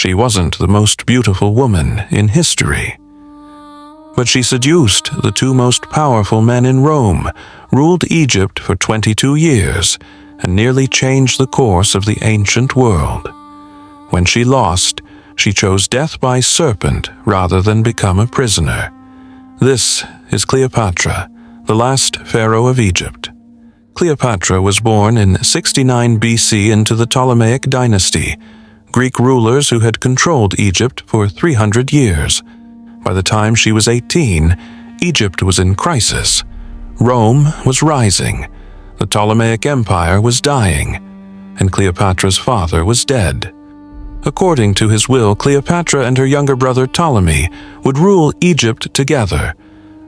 She wasn't the most beautiful woman in history. But she seduced the two most powerful men in Rome, ruled Egypt for 22 years, and nearly changed the course of the ancient world. When she lost, she chose death by serpent rather than become a prisoner. This is Cleopatra, the last pharaoh of Egypt. Cleopatra was born in 69 BC into the Ptolemaic dynasty, Greek rulers who had controlled Egypt for 300 years. By the time she was 18, Egypt was in crisis. Rome was rising, the Ptolemaic Empire was dying, and Cleopatra's father was dead. According to his will, Cleopatra and her younger brother Ptolemy would rule Egypt together,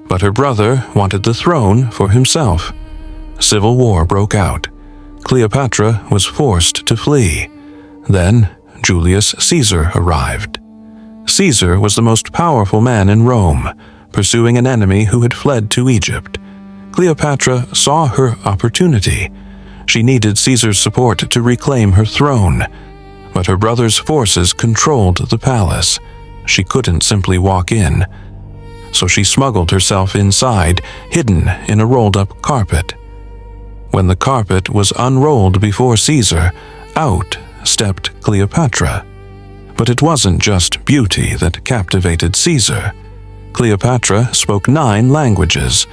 but her brother wanted the throne for himself. Civil war broke out. Cleopatra was forced to flee. Then Julius Caesar arrived. Caesar was the most powerful man in Rome, pursuing an enemy who had fled to Egypt. Cleopatra saw her opportunity. She needed Caesar's support to reclaim her throne, but her brother's forces controlled the palace. She couldn't simply walk in, so she smuggled herself inside, hidden in a rolled-up carpet. When the carpet was unrolled before Caesar, out stepped Cleopatra. But it wasn't just beauty that captivated Caesar. Cleopatra spoke 9 languages.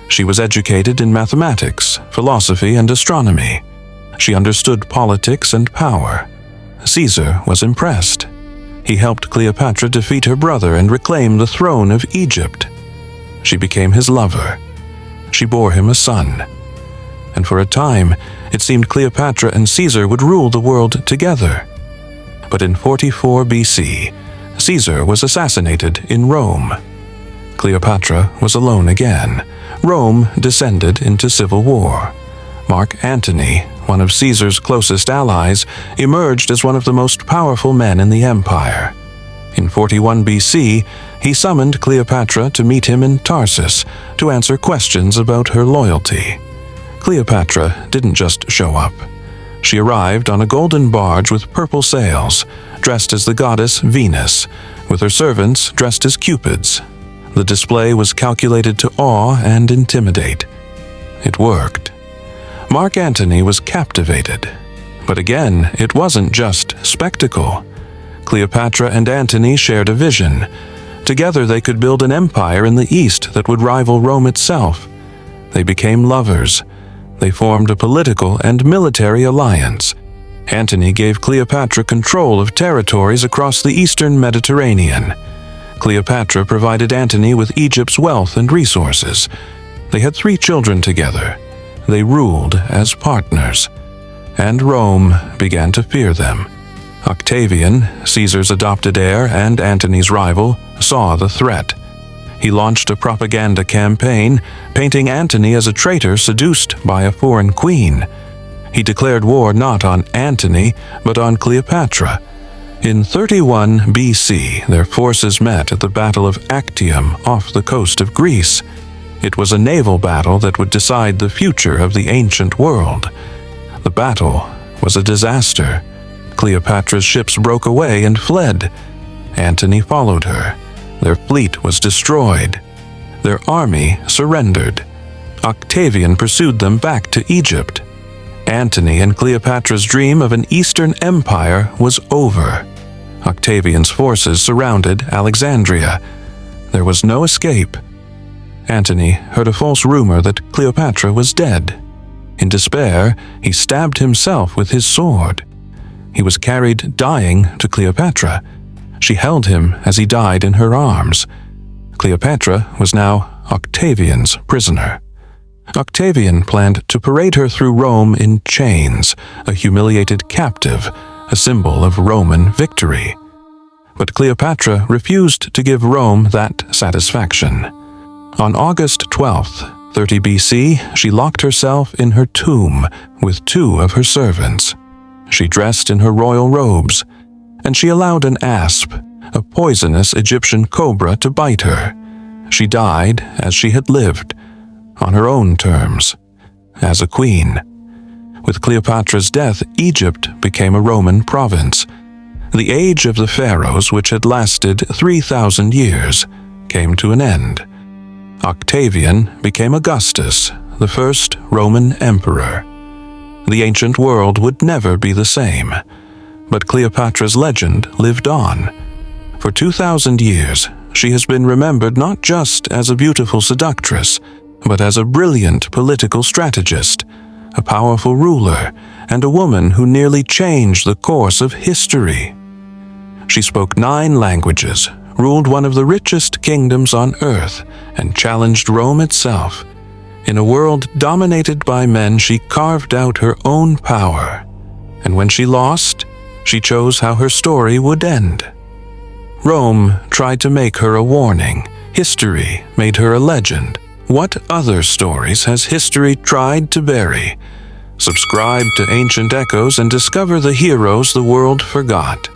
She was educated in mathematics, philosophy, and astronomy. She understood politics and power. Caesar was impressed. He helped Cleopatra defeat her brother and reclaim the throne of Egypt. She became his lover. She bore him a son. And for a time, it seemed Cleopatra and Caesar would rule the world together. But in 44 BC, Caesar was assassinated in Rome. Cleopatra was alone again. Rome descended into civil war. Mark Antony, one of Caesar's closest allies, emerged as one of the most powerful men in the empire. In 41 BC, he summoned Cleopatra to meet him in Tarsus to answer questions about her loyalty. Cleopatra didn't just show up. She arrived on a golden barge with purple sails, dressed as the goddess Venus, with her servants dressed as cupids. The display was calculated to awe and intimidate. It worked. Mark Antony was captivated. But again, it wasn't just spectacle. Cleopatra and Antony shared a vision. Together they could build an empire in the east that would rival Rome itself. They became lovers. They formed a political and military alliance. Antony gave Cleopatra control of territories across the eastern Mediterranean. Cleopatra provided Antony with Egypt's wealth and resources. They had 3 children together. They ruled as partners. And Rome began to fear them. Octavian, Caesar's adopted heir and Antony's rival, saw the threat. He launched a propaganda campaign, painting Antony as a traitor seduced by a foreign queen. He declared war not on Antony, but on Cleopatra. In 31 BC, their forces met at the Battle of Actium off the coast of Greece. It was a naval battle that would decide the future of the ancient world. The battle was a disaster. Cleopatra's ships broke away and fled. Antony followed her. Their fleet was destroyed. Their army surrendered. Octavian pursued them back to Egypt. Antony and Cleopatra's dream of an Eastern empire was over. Octavian's forces surrounded Alexandria. There was no escape. Antony heard a false rumor that Cleopatra was dead. In despair, he stabbed himself with his sword. He was carried dying to Cleopatra. She held him as he died in her arms. Cleopatra was now Octavian's prisoner. Octavian planned to parade her through Rome in chains, a humiliated captive, a symbol of Roman victory. But Cleopatra refused to give Rome that satisfaction. On August 12th, 30 BC, she locked herself in her tomb with 2 of her servants. She dressed in her royal robes, and she allowed an asp, a poisonous Egyptian cobra, to bite her. She died as she had lived, on her own terms, as a queen. With Cleopatra's death, Egypt became a Roman province. The age of the pharaohs, which had lasted 3,000 years, came to an end. Octavian became Augustus, the first Roman emperor. The ancient world would never be the same, but Cleopatra's legend lived on. For 2,000 years, she has been remembered not just as a beautiful seductress, but as a brilliant political strategist, a powerful ruler, and a woman who nearly changed the course of history. She spoke 9 languages, ruled one of the richest kingdoms on earth, and challenged Rome itself. In a world dominated by men, she carved out her own power. And when she lost, she chose how her story would end. Rome tried to make her a warning. History made her a legend. What other stories has history tried to bury? Subscribe to Ancient Echoes and discover the heroes the world forgot.